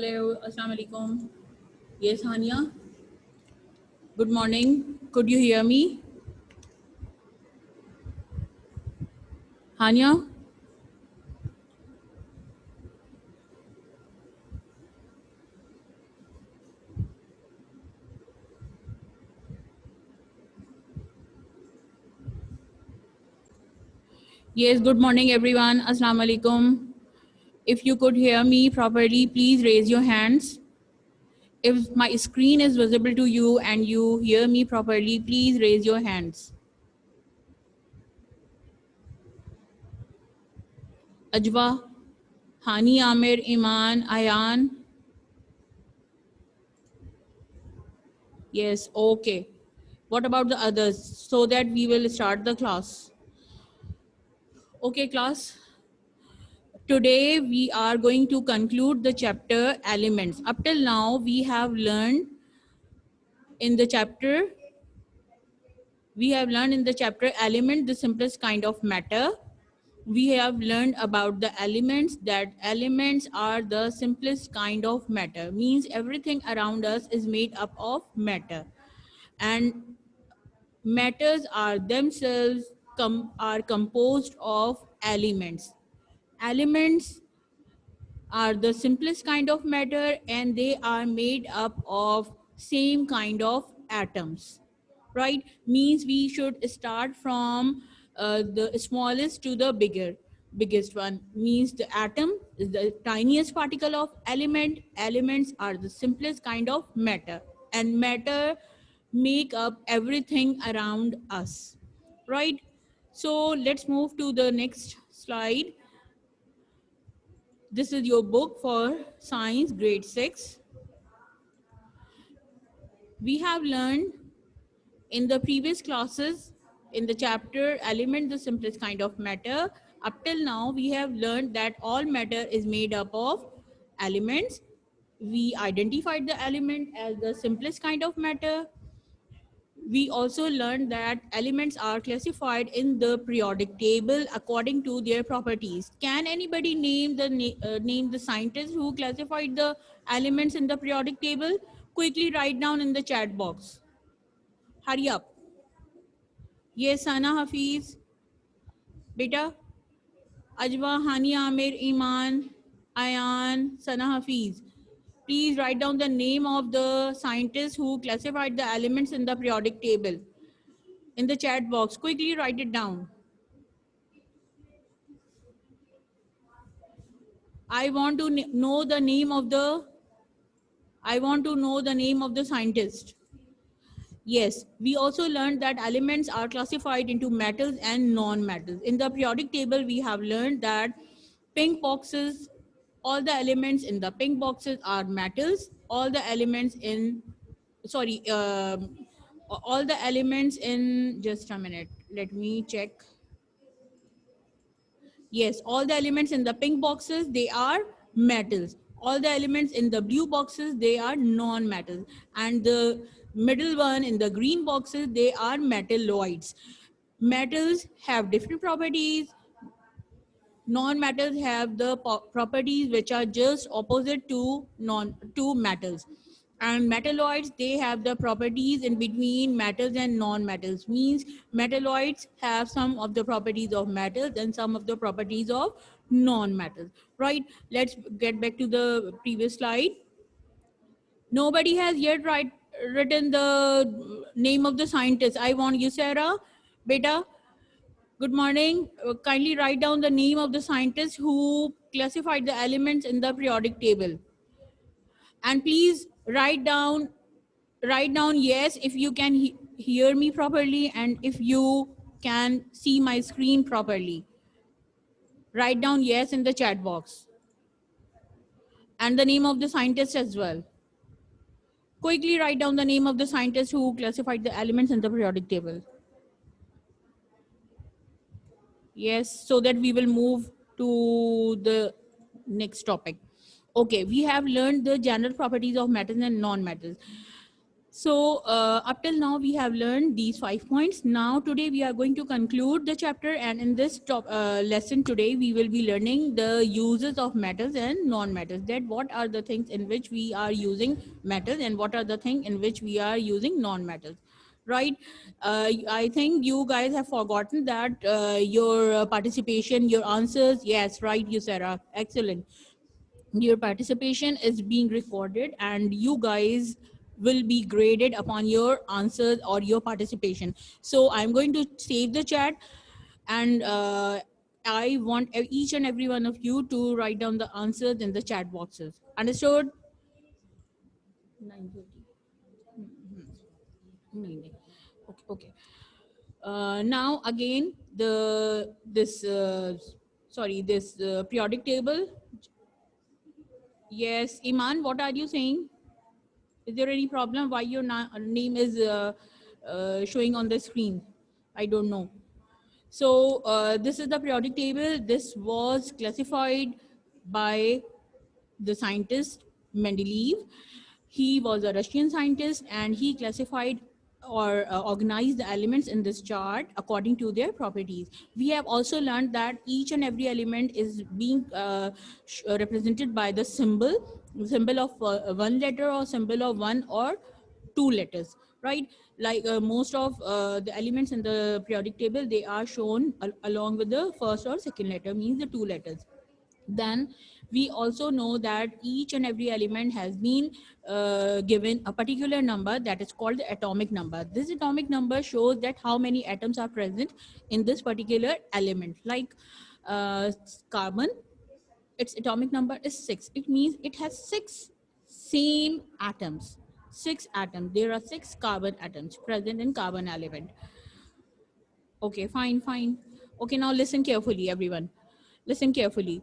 Hello, Assalamu alaikum. Yes, Hania. Good morning. Could you hear me? Hania? Yes, good morning, everyone. Assalamu alaikum. If you could hear me properly, please raise your hands. If my screen is visible to you and you hear me properly, please raise your hands. Ajwa, Hani, Amir, Iman, Ayan. Yes, okay. What about the others? So that we will start the class. Okay, class. Today we are going to conclude the chapter elements. Up till now we have learned in the chapter element, the simplest kind of matter. We have learned about the elements, that elements are the simplest kind of matter, means everything around us is made up of matter, and matters are themselves are composed of elements. Elements are the simplest kind of matter, and they are made up of same kind of atoms, right? Means we should start from the smallest to the biggest one. Means the atom is the tiniest particle of element. Elements are the simplest kind of matter, and matter make up everything around us, right? So let's move to the next slide. This is your book for science grade 6. We have learned in the previous classes in the chapter element, the simplest kind of matter. Up till now we have learned that all matter is made up of elements. We identified the element as the simplest kind of matter. We also learned that elements are classified in the periodic table according to their properties. Can anybody name name the scientists who classified the elements in the periodic table? Quickly write down in the chat box. Hurry up. Yes, Sana Hafiz, beta, Ajwa, Hani Amir, Iman, Ayan, Sana Hafiz. Please write down the name of the scientists who classified the elements in the periodic table in the chat box. Quickly write it down. I want to know the name of the scientist. Yes, we also learned that elements are classified into metals and non-metals. In the periodic table, we have learned that pink boxes, all the elements in the pink boxes are metals. All the elements in, sorry, all the elements in, just a minute, let me check. Yes, all the elements in the pink boxes, they are metals. All the elements in the blue boxes, they are non-metals. And the middle one in the green boxes, they are metalloids. Metals have different properties. Non-metals have the properties which are just opposite to metals. And metalloids, they have the properties in between metals and non-metals. Means metalloids have some of the properties of metals and some of the properties of non-metals, right? Let's get back to the previous slide. Nobody has yet written the name of the scientist. I want you, Sarah, beta. Good morning. Kindly write down the name of the scientist who classified the elements in the periodic table. And please write down yes if you can hear me properly and if you can see my screen properly. Write down yes in the chat box. And the name of the scientist as well. Quickly write down the name of the scientist who classified the elements in the periodic table. Yes, so that we will move to the next topic. Okay, we have learned the general properties of metals and non-metals. So up till now we have learned these 5 points. Now today we are going to conclude the chapter, and in this lesson today we will be learning the uses of metals and non-metals. That what are the things in which we are using metals and what are the things in which we are using non-metals. Right? I think you guys have forgotten that your participation, your answers. Yes, right, you Sarah. Excellent. Your participation is being recorded and you guys will be graded upon your answers or your participation. So I'm going to save the chat, and I want each and every one of you to write down the answers in the chat boxes. Understood? 9:30. Okay, okay. Now again, this periodic table. Yes, Iman, what are you saying? Is there any problem why your name is showing on the screen? I don't know. So this is the periodic table. This was classified by the scientist Mendeleev. He was a Russian scientist and he classified or organized the elements in this chart according to their properties. We have also learned that each and every element is being represented by the symbol of one letter or symbol of one or two letters, right? Like most of the elements in the periodic table, they are shown along with the first or second letter, means the two letters. Then we also know that each and every element has been given a particular number that is called the atomic number. This atomic number shows that how many atoms are present in this particular element. Like uh, carbon, its atomic number is 6. It means it has 6 same atoms. 6 atoms. There are 6 carbon atoms present in carbon element. Okay, fine, fine. Okay, now listen carefully, everyone. Listen carefully.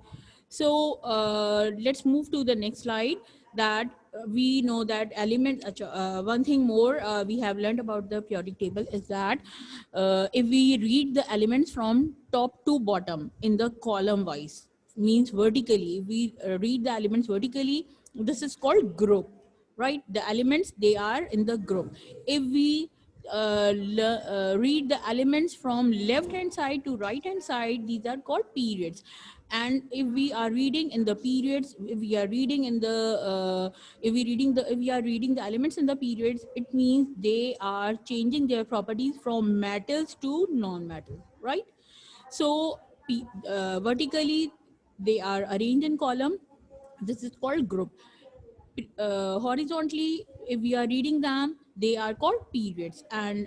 So let's move to the next slide. That we know that element. One thing more we have learned about the periodic table is that if we read the elements from top to bottom in the column wise, means vertically. If we read the elements vertically, this is called group, right? The elements, they are in the group. If we read the elements from left hand side to right hand side, these are called periods. And if we are reading in the periods, if we are reading in the if we are reading the elements in the periods, it means they are changing their properties from metals to non-metals, right? So vertically they are arranged in column. This is called group. Horizontally, if we are reading them, they are called periods. And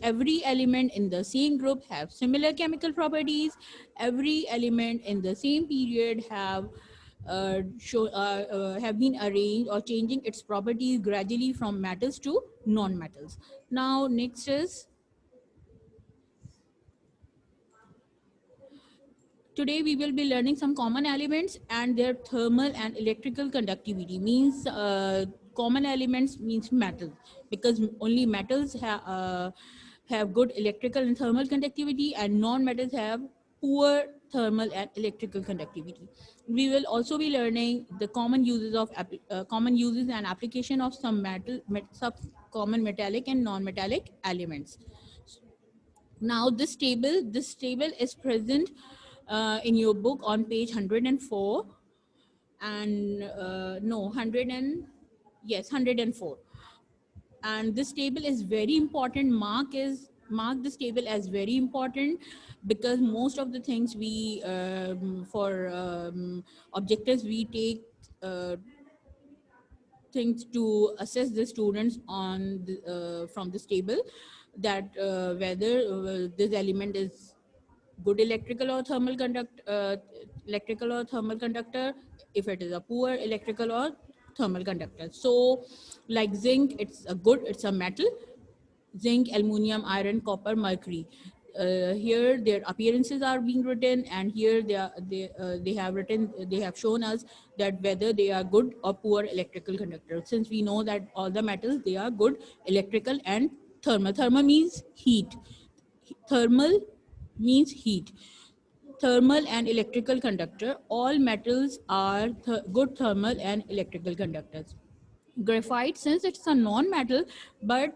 every element in the same group have similar chemical properties. Every element in the same period have been arranged or changing its properties gradually from metals to non-metals. Now next is, today we will be learning some common elements and their thermal and electrical conductivity. Means common elements means metals, because only metals have good electrical and thermal conductivity, and non-metals have poor thermal and electrical conductivity. We will also be learning the common uses and application of some some common metallic and non-metallic elements. Now this table is present in your book on page 104, and no 100 and yes 104. And this table is very important. Mark this table as very important, because most of the things we for objectives we take things to assess the students on from this table, that whether this element is good electrical or thermal conductor, if it is a poor electrical or thermal conductor. So like zinc, it's a metal. Zinc, aluminum, iron, copper, mercury. Here their appearances are being written, and here they have shown us that whether they are good or poor electrical conductors. Since we know that all the metals, they are good electrical and thermal. Thermal means heat. Thermal means heat. Thermal and electrical conductor. All metals are good thermal and electrical conductors. Graphite, since it's a non-metal, but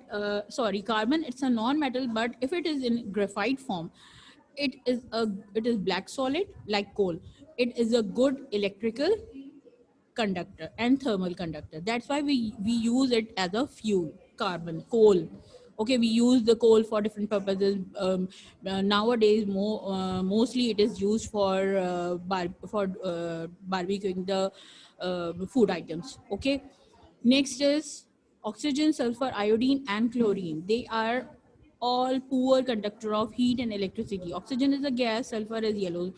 carbon, it's a non-metal, but if it is in graphite form, it is black solid like coal. It is a good electrical conductor and thermal conductor. That's why we use it as a fuel. Carbon, coal. Okay, we use the coal for different purposes. Nowadays, mostly it is used for barbecuing the food items. Okay, next is oxygen, sulfur, iodine, and chlorine. They are all poor conductor of heat and electricity. Oxygen is a gas, sulfur is yellow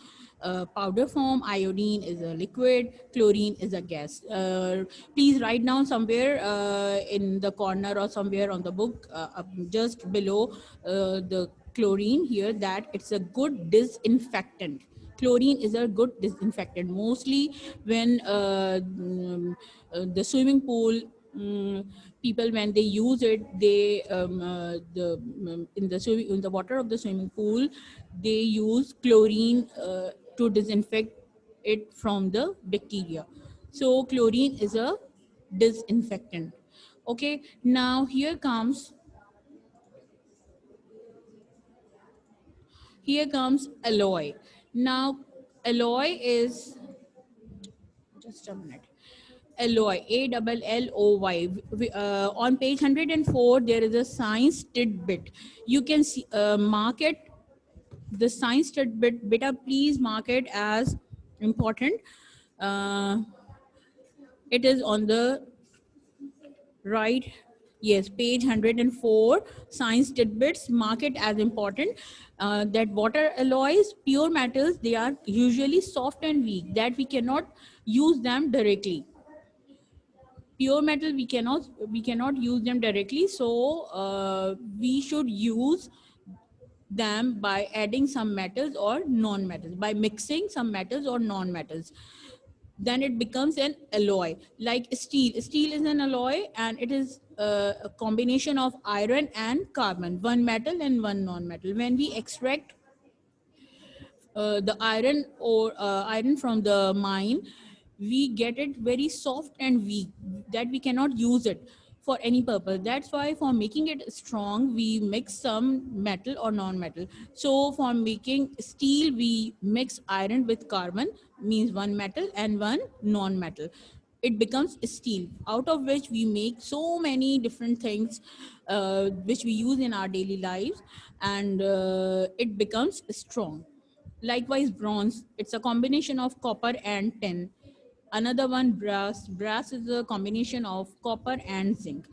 powder form, iodine is a liquid, chlorine is a gas. Please write down somewhere in the corner or somewhere on the book, just below the chlorine here, that it's a good disinfectant. Chlorine is a good disinfectant. Mostly when the swimming pool, people, when they use it, they in the water of the swimming pool, they use chlorine to disinfect it from the bacteria. So chlorine is a disinfectant. Okay, now here comes alloy. Now alloy is, just a minute, alloy, ALLOY. On page 104 there is a science tidbit. You can see, mark it, the science tidbit. Beta, please mark it as important. uh, it is on the right, yes, page 104, science tidbits. Mark it as important. That water alloys, pure metals, they are usually soft and weak, that we cannot use them directly. Pure metal, we cannot use them directly, so we should use them by adding some metals or non-metals, by mixing some metals or non-metals. Then it becomes an alloy. Like steel is an alloy, and it is a combination of iron and carbon, one metal and one non-metal. When we extract the iron from the mine, we get it very soft and weak, that we cannot use it for any purpose. That's why for making it strong, we mix some metal or non-metal. So for making steel, we mix iron with carbon, means one metal and one non-metal. It becomes steel, out of which we make so many different things which we use in our daily lives, and it becomes strong. Likewise, bronze, it's a combination of copper and tin. Another one, brass. Brass is a combination of copper and zinc,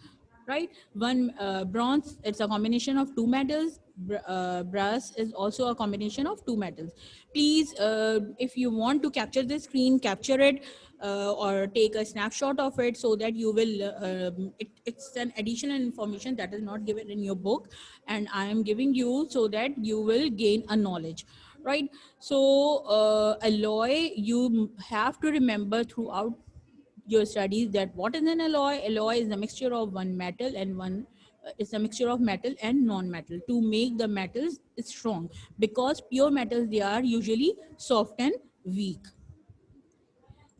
right? One, bronze, it's a combination of two metals. Brass is also a combination of two metals. Please, if you want to capture the screen, capture it, or take a snapshot of it, so that you will, it's an additional information that is not given in your book, and I am giving you so that you will gain a knowledge, right? So alloy, you have to remember throughout your studies that what is an alloy. Alloy is a mixture of one metal and one, it's a mixture of metal and non-metal to make the metals strong, because pure metals, they are usually soft and weak.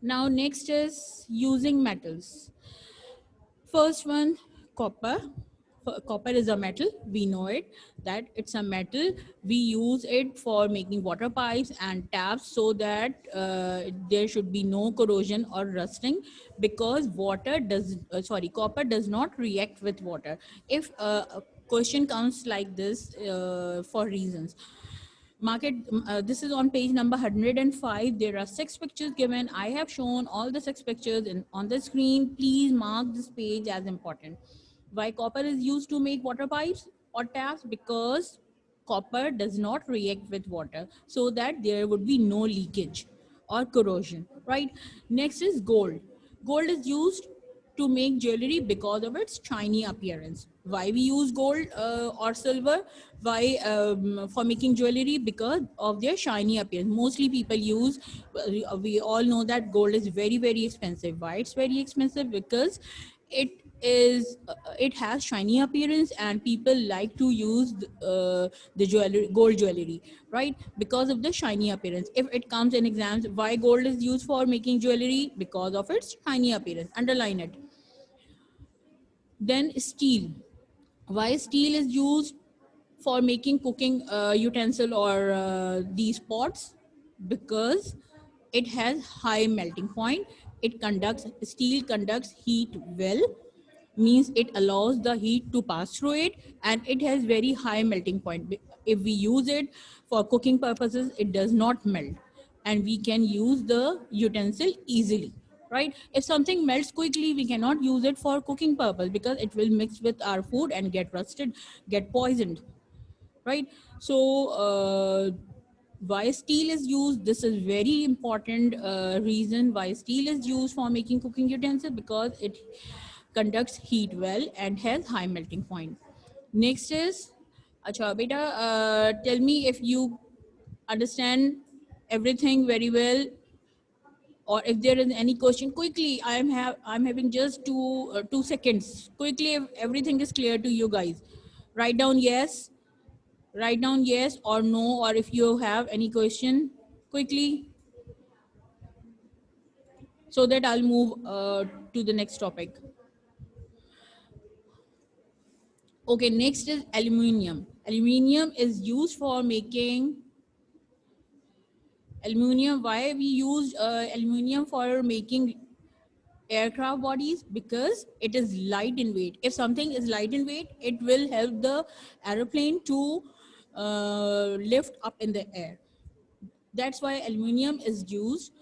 Now next is using metals. First one, copper. Copper is a metal. We know it, that it's a metal. We use it for making water pipes and taps, so that there should be no corrosion or rusting, because copper does not react with water. If a question comes like this, for reasons, market, this is on page number 105. There are 6 pictures given. I have shown all the 6 pictures on the screen. Please mark this page as important. Why copper is used to make water pipes or taps? Because copper does not react with water, so that there would be no leakage or corrosion, right? Next is gold. Gold is used to make jewelry because of its shiny appearance. Why we use gold or silver? Why, for making jewelry? Because of their shiny appearance. Mostly people use, we all know that gold is very, very expensive. Why it's very expensive? Because it is, it has shiny appearance, and people like to use the jewelry, gold jewelry, right? Because of the shiny appearance. If it comes in exams, why gold is used for making jewelry? Because of its shiny appearance. Underline it. Then steel. Why steel is used for making cooking utensil or these pots? Because it has high melting point. It conducts Steel conducts heat well, means it allows the heat to pass through it, and it has very high melting point. If we use it for cooking purposes, it does not melt, and we can use the utensil easily, right? If something melts quickly, we cannot use it for cooking purpose because it will mix with our food and get rusted, get poisoned, right? So why steel is used, this is very important reason why steel is used for making cooking utensil, because it conducts heat well and has high melting point. Next is, acha beta, tell me if you understand everything very well, or if there is any question quickly. I'm having just 2 seconds quickly. If everything is clear to you guys, write down yes, write down yes or no, or if you have any question quickly, so that I'll move to the next topic. Okay, next is aluminium. Aluminium is used for making aluminium. Why we use aluminium for making aircraft bodies? Because it is light in weight. If something is light in weight, it will help the aeroplane to lift up in the air. That's why aluminium is used,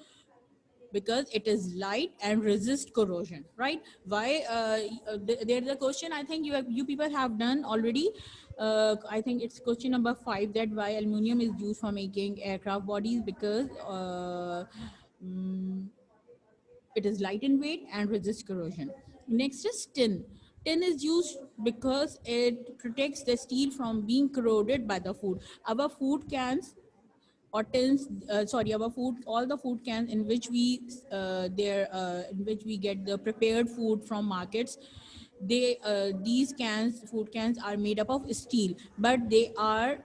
because it is light and resist corrosion, right? Why there's a question, I think you people have done already. I think it's question number 5, that why aluminum is used for making aircraft bodies, because mm, it is light in weight and resists corrosion. Next is tin. Tin is used because it protects the steel from being corroded by the food. Our food cans or tins, sorry, our food, all the food cans in which we in which we get the prepared food from markets, they these cans, food cans, are made up of steel, but they are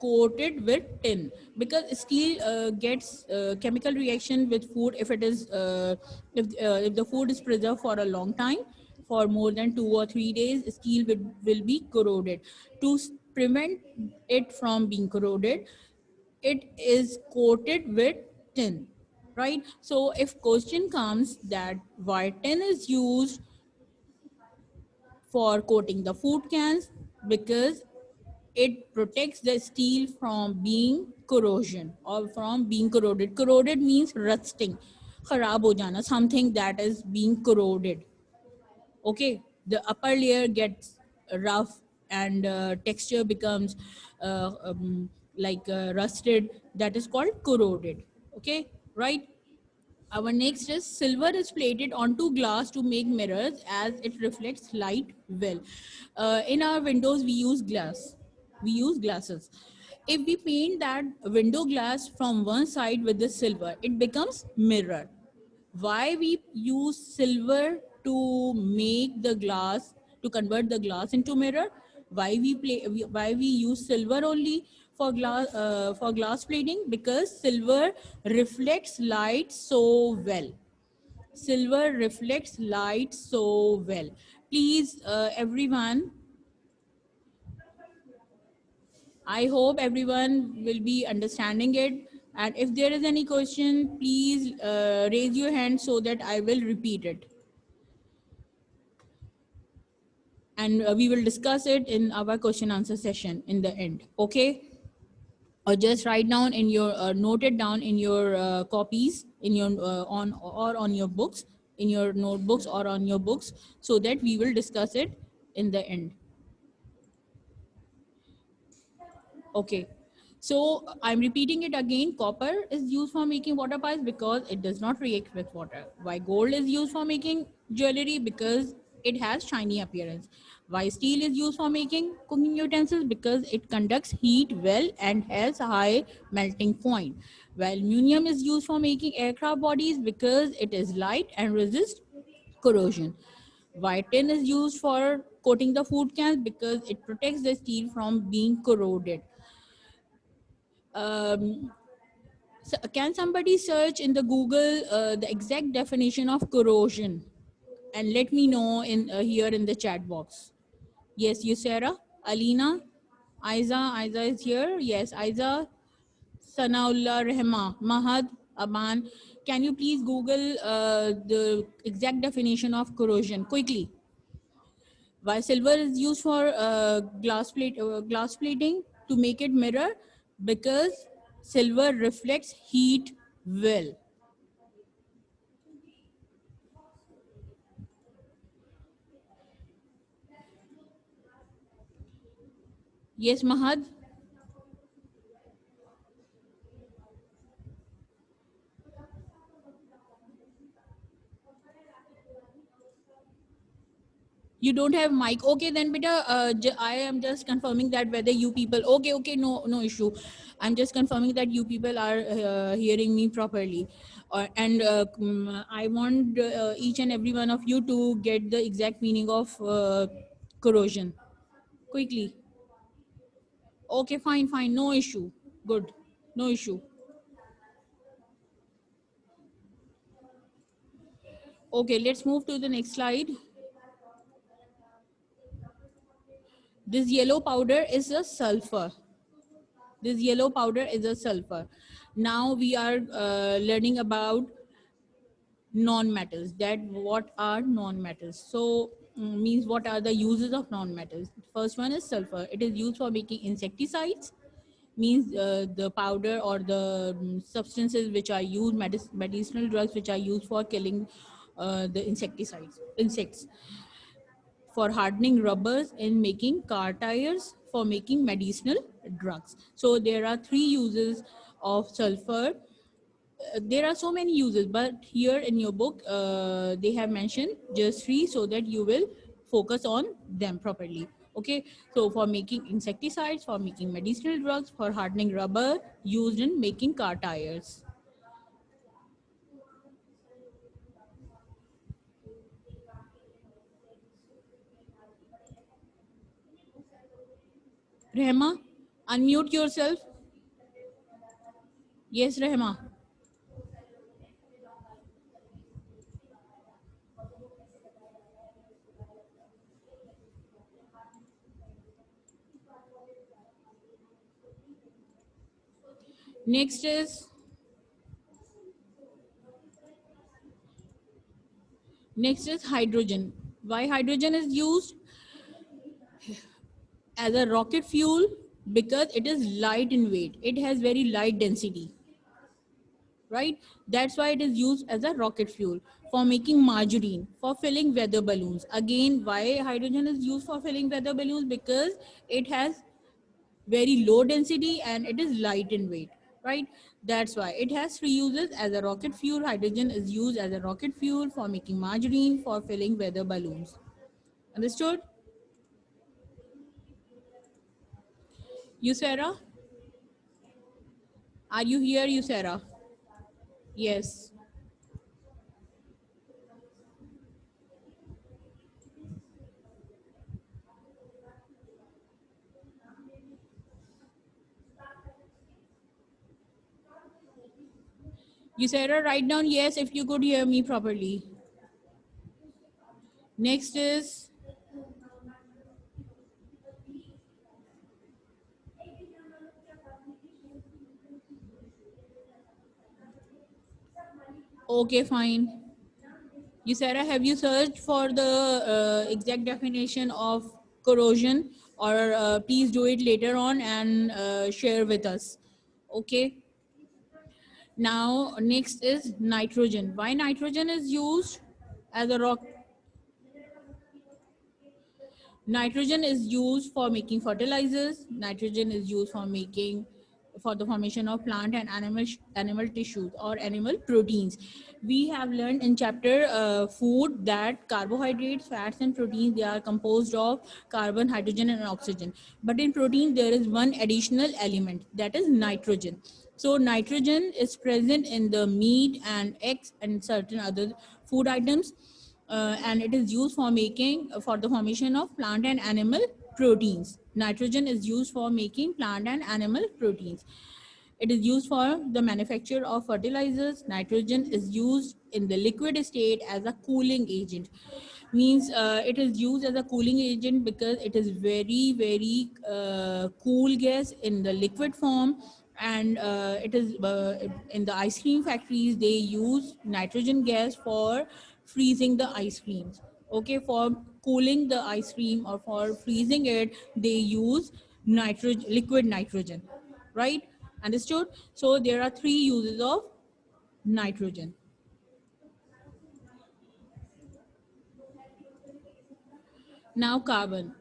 coated with tin, because steel gets chemical reaction with food if it is if the food is preserved for a long time, for more than 2 or 3 days, steel will be corroded. To prevent it from being corroded, it is coated with tin, right? So if question comes that why tin is used for coating the food cans, because it protects the steel from being corrosion or from being corroded. Corroded means rusting, kharab ho jana, something that is being corroded. Okay, the upper layer gets rough, and texture becomes rusted, that is called corroded. Okay, right? Our next is silver is plated onto glass to make mirrors as it reflects light well. In our windows, we use glass. We use glasses. If we paint that window glass from one side with the silver, it becomes mirror. Why we use silver to make the glass, to convert the glass into mirror? Why we use silver only for glass plating? Because silver reflects light so well. Silver reflects light so well. Please, everyone, I hope everyone will be understanding it. And if there is any question, please raise your hand so that I will repeat it. And we will discuss it in our question answer session in the end. Okay? Or just write down in your, note it down in your copies, in your on or on your books, in your notebooks or on your books, so that we will discuss it in the end. Okay. So I'm repeating it again. Copper is used for making water pipes because it does not react with water. Why gold is used for making jewelry? Because it has shiny appearance. Why steel is used for making cooking utensils? Because it conducts heat well and has a high melting point. While aluminum is used for making aircraft bodies because it is light and resists corrosion. Why tin is used for coating the food cans? Because it protects the steel from being corroded. um, can somebody search in the Google the exact definition of corrosion and let me know in here in the chat box. Yes, Yusera, Alina, Aiza is here. Yes, Aiza, Sanaullah, Rehma, Mahad, Aman. Can you please Google the exact definition of corrosion quickly? Why silver is used for glass plating to make it mirror? Because silver reflects heat well. Yes, Mahad. You don't have mic. Okay, then beta, I am just confirming that whether you people. Okay, no issue. I'm just confirming that you people are hearing me properly, and I want each and every one of you to get the exact meaning of corrosion quickly. Okay, fine, no issue. Good, no issue. Okay, let's move to the next slide. This yellow powder is a sulfur. This yellow powder is a sulfur. Now we are learning about non-metals. That what are non-metals? So means what are the uses of non-metals? First one is sulfur. It is used for making insecticides. Means the powder or the substances which are used, medicinal drugs which are used for killing the insects, for hardening rubbers, and making car tires, for making medicinal drugs. So there are three uses of sulfur. There are so many uses, but here in your book they have mentioned just three so that you will focus on them properly. Okay, so for making insecticides, for making medicinal drugs, for hardening rubber used in making car tires. Rehma, unmute yourself. Yes, Rehma. Next is hydrogen. Why hydrogen is used as a rocket fuel? Because it is light in weight, it has very light density, right? That's why it is used as a rocket fuel. For making margarine, for filling weather balloons. Again, why hydrogen is used for filling weather balloons? Because it has very low density and it is light in weight, right? That's why it has three uses. As a rocket fuel, hydrogen is used as a rocket fuel, for making margarine, for filling weather balloons. Understood? You, Sarah? Are you here, you, Sarah? Yes. You, Sarah, write down yes if you could hear me properly. Next is, okay, fine. You, Sarah, have you searched for the exact definition of corrosion, or please do it later on and share with us. Okay. Now, next is nitrogen. Why nitrogen is used as a rock? Nitrogen is used for making fertilizers. Nitrogen is used for making, for the formation of plant and animal tissues or animal proteins. We have learned in chapter food that carbohydrates, fats, and proteins, they are composed of carbon, hydrogen, and oxygen. But in protein there is one additional element, that is nitrogen. So nitrogen is present in the meat and eggs and certain other food items, and it is used for making, for the formation of plant and animal proteins. Nitrogen is used for making plant and animal proteins. It is used for the manufacture of fertilizers. Nitrogen is used in the liquid state as a cooling agent. Means it is used as a cooling agent because it is very cool gas in the liquid form, and it is in the ice cream factories they use nitrogen gas for freezing the ice creams. Okay, for cooling the ice cream or for freezing it, they use nitrogen, liquid nitrogen, right? Understood? So there are three uses of nitrogen. Now carbon.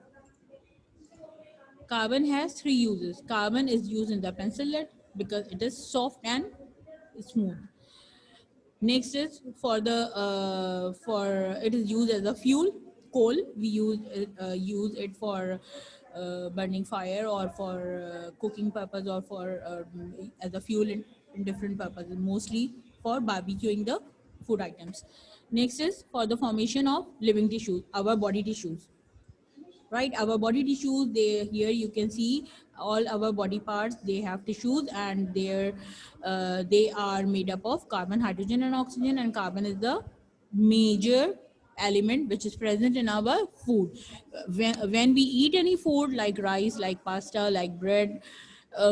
Carbon has three uses. Carbon is used in the pencil lead because it is soft and smooth. Next is for the for it is used as a fuel. Coal we use it for burning fire or for cooking purpose or for as a fuel in different purposes, mostly for barbecuing the food items. Next is for the formation of living tissues, our body tissues, right? Our body tissues, they here you can see all our body parts, they have tissues, and they are made up of carbon, hydrogen and oxygen, and carbon is the major element which is present in our food. When we eat any food like rice, like pasta, like bread,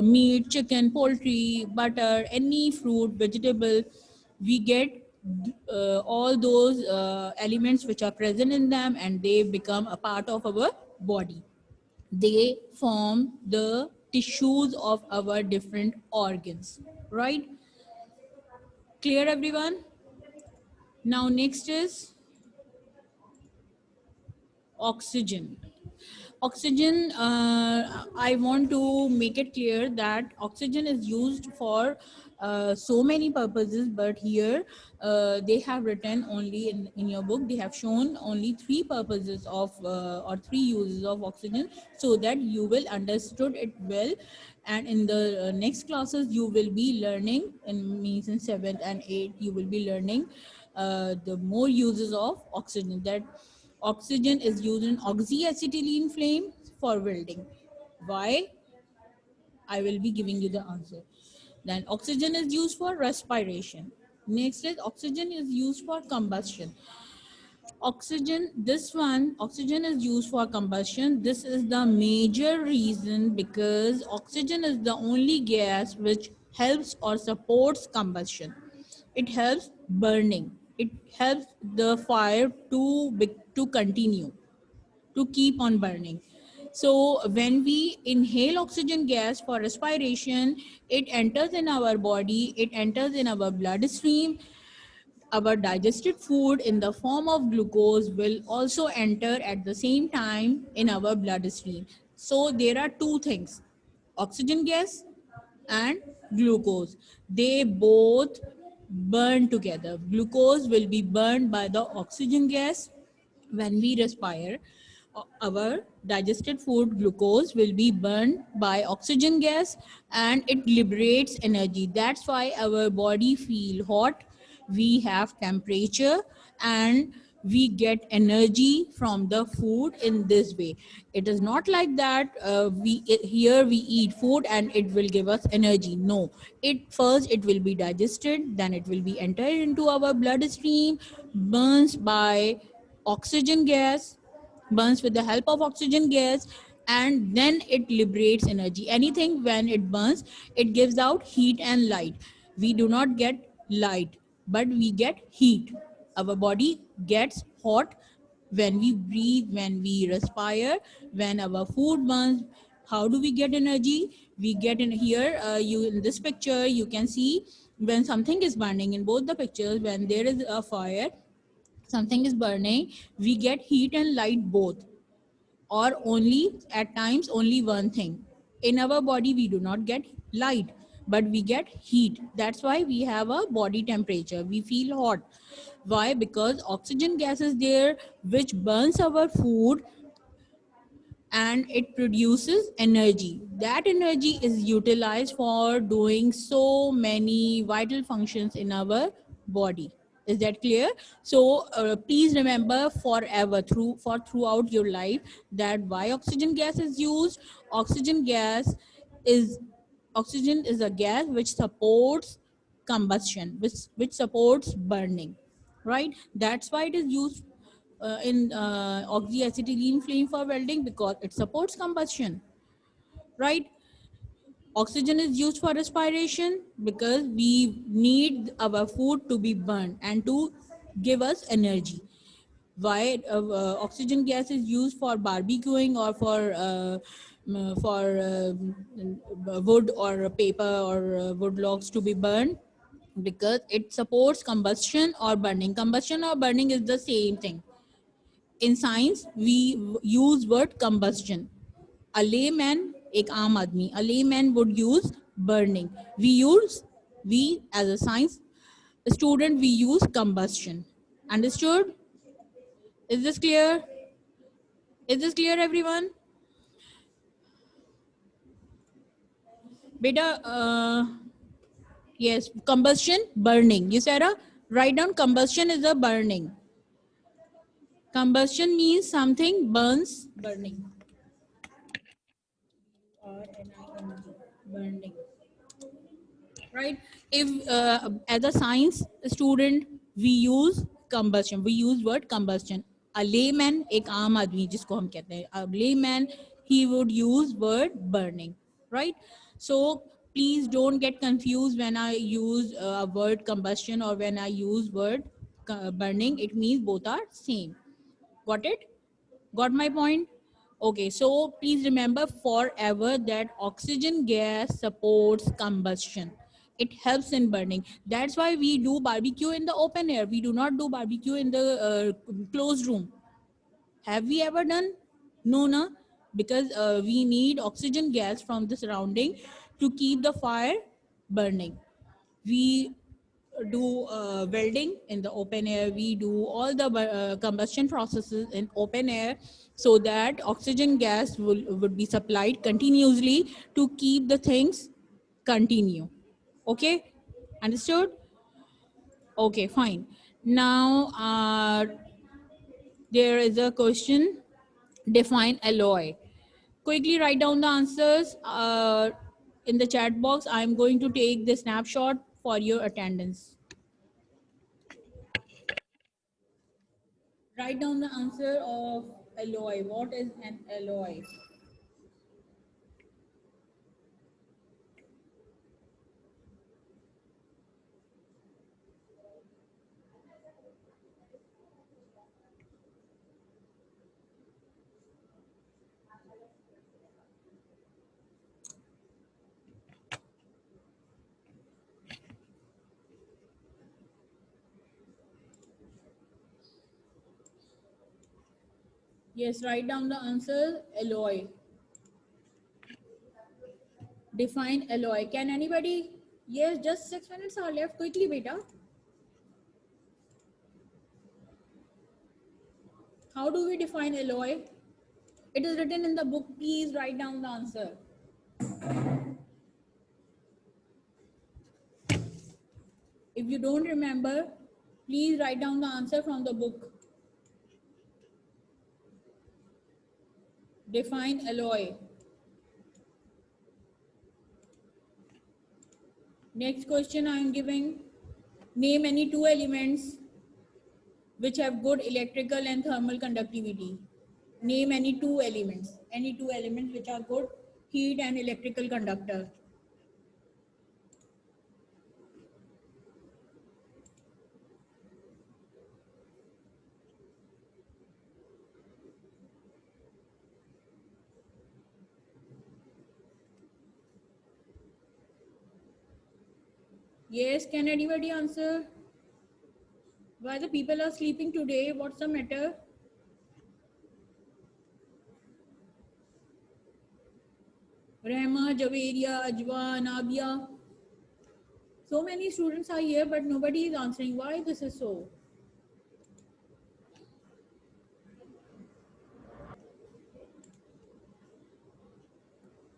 meat, chicken, poultry, butter, any fruit, vegetable, we get all those elements which are present in them, and they become a part of our body. They form the tissues of our different organs, right? Clear, everyone? Now next is oxygen. Oxygen, I want to make it clear that oxygen is used for so many purposes, but here they have written only in your book, they have shown only three purposes of or three uses of oxygen, so that you will understood it well. And in the next classes you will be learning, in means in 7th and 8th you will be learning the more uses of oxygen. That oxygen is used in oxyacetylene flame for welding. Why? I will be giving you the answer. Then oxygen is used for respiration. Next is oxygen is used for combustion. Oxygen, this one, oxygen is used for combustion. This is the major reason because oxygen is the only gas which helps or supports combustion. It helps burning. It helps the fire to continue, to keep on burning. So when we inhale oxygen gas for respiration, it enters in our body, it enters in our bloodstream. Our digested food in the form of glucose will also enter at the same time in our bloodstream. So there are two things, oxygen gas and glucose. They both burn together. Glucose will be burned by the oxygen gas when we respire. Our digested food glucose will be burned by oxygen gas, and it liberates energy. That's why our body feel hot, we have temperature, and we get energy from the food in this way. It is not like that here we eat food and it will give us energy. No, it first it will be digested, then it will be entered into our bloodstream, burns by oxygen gas, burns with the help of oxygen gas, and then it liberates energy. Anything when it burns, it gives out heat and light. We do not get light, but we get heat. Our body gets hot when we breathe, when we respire, when our food burns. How do we get energy? We get in here, you in this picture you can see when something is burning. In both the pictures, when there is a fire, something is burning, we get heat and light both, or only at times only one thing. In our body we do not get light, but we get heat. That's why we have a body temperature, we feel hot. Why? Because oxygen gas is there which burns our food and it produces energy. That energy is utilized for doing so many vital functions in our body. Is that clear? So please remember forever, throughout your life, that why oxygen gas is used. Oxygen gas is Oxygen is a gas which supports combustion, which supports burning, right? That's why it is used in oxyacetylene flame for welding, because it supports combustion, right? Oxygen is used for respiration because we need our food to be burned and to give us energy. Why oxygen gas is used for barbecuing or for wood or paper or wood logs to be burned? Because it supports combustion or burning. Combustion or burning is the same thing. In science we use word combustion. A layman, एक आम आदमी, a layman would use burning. We as a science student, we use combustion. Understood? Is this clear? Is this clear, everyone? Beta, yes, combustion, burning. You said write down combustion is a burning. Combustion means something burns, burning. R-N-I-N-G, burning. Right? If as a science student, we use combustion, we use word combustion. A layman, एक आम आदमी जिसको हम कहते हैं, a layman, he would use word burning, right? So please don't get confused when I use a word combustion or when I use word burning. It means both are same. Got it? Got my point? Okay, so please remember forever that oxygen gas supports combustion. It helps in burning. That's why we do barbecue in the open air. We do not do barbecue in the closed room. Have we ever done? No, no, because we need oxygen gas from the surrounding to keep the fire burning. We do welding in the open air. We do all the combustion processes in open air, so that oxygen gas would be supplied continuously to keep the things continue. Okay, understood? Okay, fine. Now there is a question: define alloy. Quickly write down the answers in the chat box. I'm going to take the snapshot for your attendance. Write down the answer of alloy. What is an alloy? Yes, write down the answer. Alloy. Define alloy. Can anybody? Yes, just 6 minutes are left. Quickly, beta. How do we define alloy? It is written in the book. Please write down the answer. If you don't remember, please write down the answer from the book. Define alloy. Next question I am giving. Name any two elements which have good electrical and thermal conductivity. Name any two elements which are good heat and electrical conductor. Yes, can anybody answer? Why the people are sleeping today? What's the matter? Rehma, Javeria, Ajwa, Nabia. So many students are here, but nobody is answering. Why this is so?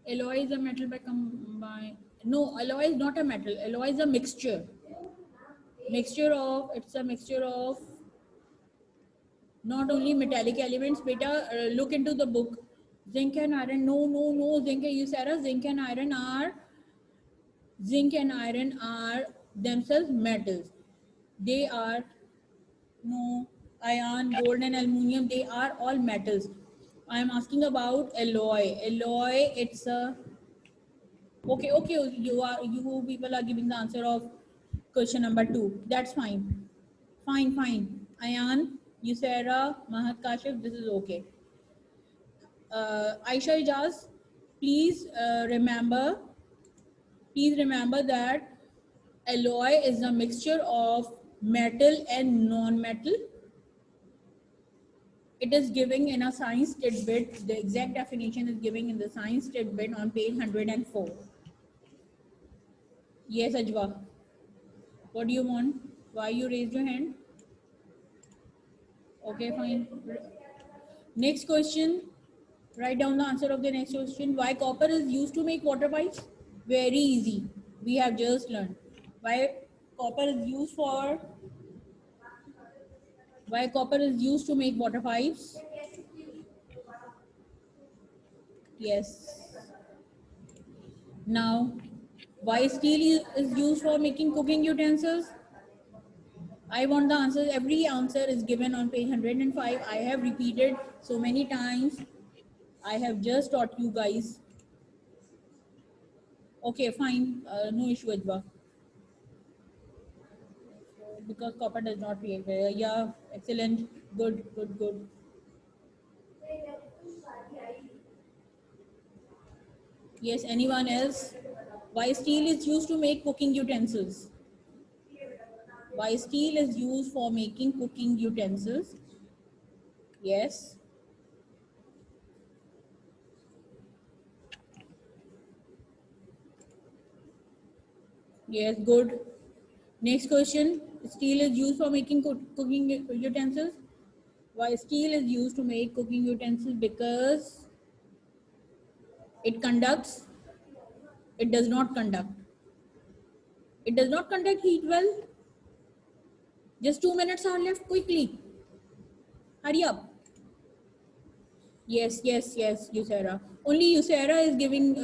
Alloy is a metal by combine. No, alloy is not a metal. Alloy is a mixture. It's a mixture of not only metallic elements. Beta, look into the book. Zinc and iron. No. Zinc, you said zinc and iron are Zinc and iron are themselves metals. They are no iron, gold, and aluminium. They are all metals. I am asking about alloy. Alloy, it's a okay. Okay, you people are giving the answer of question number two. That's fine. Fine, fine. Ayan, Yusera, Mahat Kashif, this is okay. Aisha Ijaz, please remember that alloy is a mixture of metal and non-metal. It is giving in a science tidbit. The exact definition is giving in the science tidbit on page 104. Yes, Ajwa. What do you want? Why you raised your hand? Okay, fine. Next question. Write down the answer of the next question. Why copper is used to make water pipes? Very easy. We have just learned. Why copper is used for why copper is used to make water pipes? Yes. Now, why steel is used for making cooking utensils? I want the answers. Every answer is given on page 105. I have repeated so many times. I have just taught you guys. Okay, fine. No issue, Ajwa. Because copper does not react. Yeah, excellent. Good, good, good. Yes, anyone else? Why steel is used to make cooking utensils? Why steel is used for making cooking utensils? Yes. Yes, good. Next question. Steel is used for making cooking utensils. Why steel is used to make cooking utensils? Because it conducts, it does not conduct. It does not conduct heat well. Just 2 minutes are left. Quickly. Hurry up. Yes, yes, yes, Yusera. Only Yusera is giving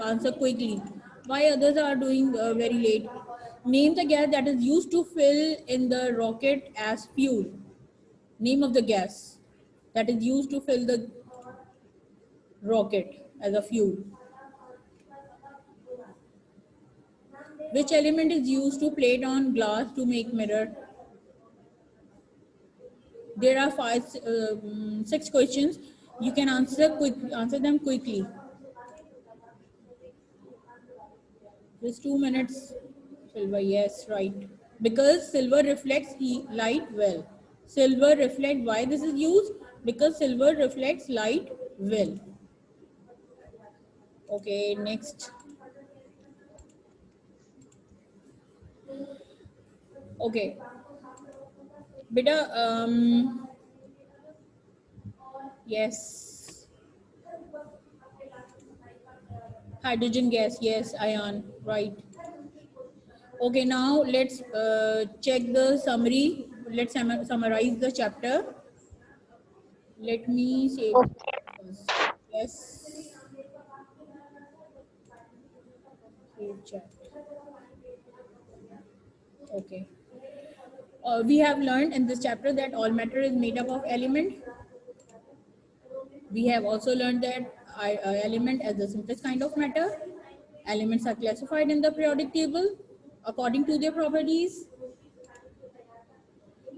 answer quickly. Why others are doing very late? Name the gas that is used to fill in the rocket as fuel. Name of the gas that is used to fill the rocket as a fuel. Which element is used to plate on glass to make mirror? There are six questions. You can answer them quickly. Just 2 minutes. Silver, yes, right. Because silver reflects light well. Silver reflect. Why this is used? Because silver reflects light well. Okay, next. Okay, beta. Yes, hydrogen gas. Yes, ion. Right. Okay, now let's check the summary. Let's summarize the chapter. Let me say it first. Yes. Save chat. Okay. We have learned in this chapter that all matter is made up of element. We have also learned that element as the simplest kind of matter. Elements are classified in the periodic table according to their properties.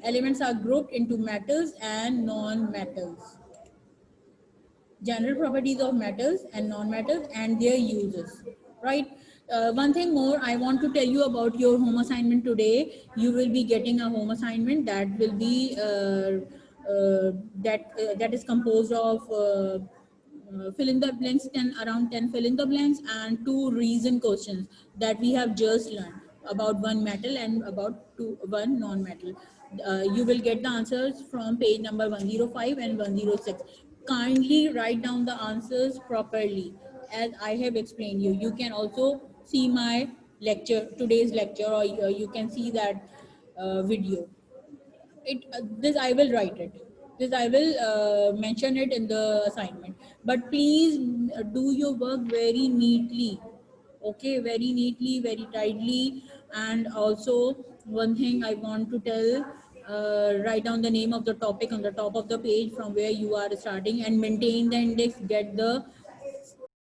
Elements are grouped into metals and non-metals. General properties of metals and non-metals and their uses, right? One thing more I want to tell you about your home assignment today. You will be getting a home assignment that will be that is composed of fill in the blanks, 10 around 10 fill in the blanks and two reason questions that we have just learned about one metal and about one non-metal. You will get the answers from page number 105 and 106. Kindly write down the answers properly as I have explained you. You can also see my lecture, today's lecture, or you can see that video. This I will write it. This I will mention it in the assignment. But please do your work very neatly. Okay, very neatly, very tightly. And also, one thing I want to tell, write down the name of the topic on the top of the page from where you are starting and maintain the index, get the